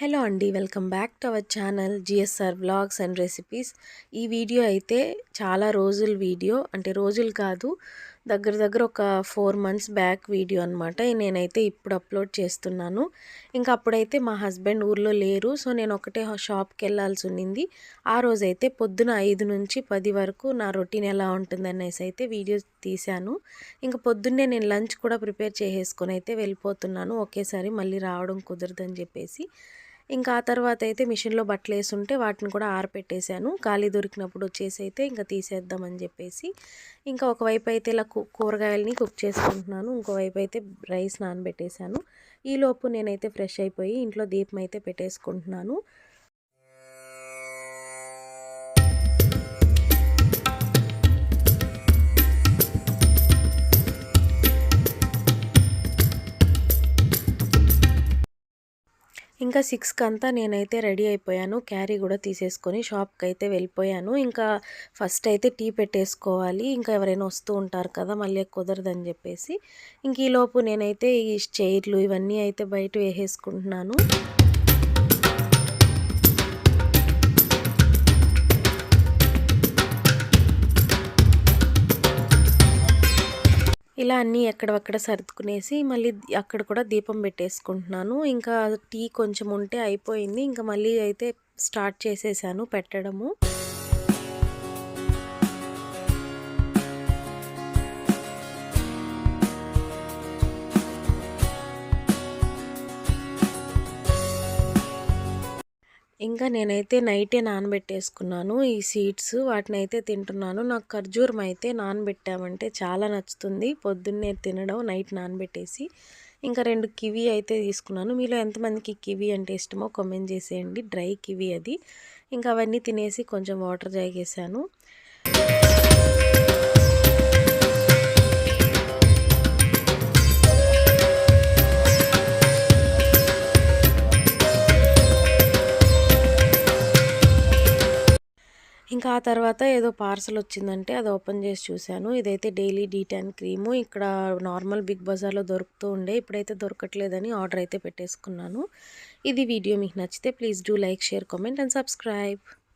Hello అండి, welcome back to our channel GSR vlogs and recipes. ఈ video అయితే చాలా రోజుల వీడియో, అంటే రోజులు కాదు, దగ్గర దగ్గర ఒక 4 మంత్స్ బ్యాక్ వీడియో అనమాట. నేనైతే ఇప్పుడు అప్లోడ్ చేస్తున్నాను. ఇంకా అప్పుడైతే మా హస్బెండ్ ఊర్లో లేరు, సో నేను ఒకటే షాప్కి వెళ్ళాల్సి ఉన్నింది. ఆ రోజైతే పొద్దున 5 నుంచి 10 వరకు నా రొటీన్ ఎలా ఉంటుందనేసి అయితే వీడియో తీశాను. ఇంకా పొద్దున్నే నేను లంచ్ కూడా ప్రిపేర్ చేసేసుకొని అయితే వెళ్ళిపోతున్నాను. ఒకేసారి మళ్ళీ రావడం కుదరదని చెప్పేసి ఇంకా ఆ తర్వాత అయితే మిషన్లో బట్టలు వేసుంటే వాటిని కూడా ఆరపెట్టేశాను. ఖాళీ దొరికినప్పుడు వచ్చేసి అయితే ఇంకా తీసేద్దామని చెప్పేసి ఇంకా ఒకవైపు అయితే ఇలా కూరగాయలని కుక్ చేసుకుంటున్నాను, ఇంకోవైపు అయితే రైస్ నానబెట్టేశాను. ఈలోపు నేనైతే ఫ్రెష్ అయిపోయి ఇంట్లో దీపం అయితే పెట్టేసుకుంటున్నాను. ఇంకా 6కి అంతా నేనైతే రెడీ అయిపోయాను. క్యారీ కూడా తీసేసుకొని షాప్కి అయితే వెళ్ళిపోయాను. ఇంకా ఫస్ట్ అయితే టీ పెట్టేసుకోవాలి, ఇంకా ఎవరైనా వస్తూ ఉంటారు కదా, మళ్ళీ కుదరదని చెప్పేసి ఇంక ఈలోపు నేనైతే ఈ చైర్లు ఇవన్నీ అయితే బయట వేసేసుకుంటున్నాను. ఇలా అన్నీ ఎక్కడవక్కడ సర్దుకునేసి మళ్ళీ అక్కడ కూడా దీపం పెట్టేసుకుంటున్నాను. ఇంకా టీ కొంచెం ఉంటే అయిపోయింది. ఇంకా మళ్ళీ అయితే స్టార్ట్ చేసేసాను పెట్టడము. ఇంకా నేనైతే నైటే నానబెట్టేసుకున్నాను ఈ సీడ్స్, వాటినైతే తింటున్నాను. నాకు ఖర్జూరం అయితే నానబెట్టామంటే చాలా నచ్చుతుంది, పొద్దున్నే తినడం నైట్ నానబెట్టేసి. ఇంకా 2 కివి అయితే తీసుకున్నాను. మీలో ఎంతమందికి కివి అంటే ఇష్టమో కామెంట్ చేసేయండి. డ్రై కివి అది. ఇంకా అవన్నీ తినేసి కొంచెం వాటర్ తాగేసాను. ఇంకా ఆ తర్వాత ఏదో పార్సల్ వచ్చిందంటే అది ఓపెన్ చేసి చూశాను. ఇదైతే డైలీ డీటాన్ క్రీము. ఇక్కడ నార్మల్ బిగ్ బజార్లో దొరుకుతూ ఉండే, ఇప్పుడైతే దొరకట్లేదని ఆర్డర్ అయితే పెట్టేసుకున్నాను. ఇది వీడియో మీకు నచ్చితే please do like, share, comment and subscribe.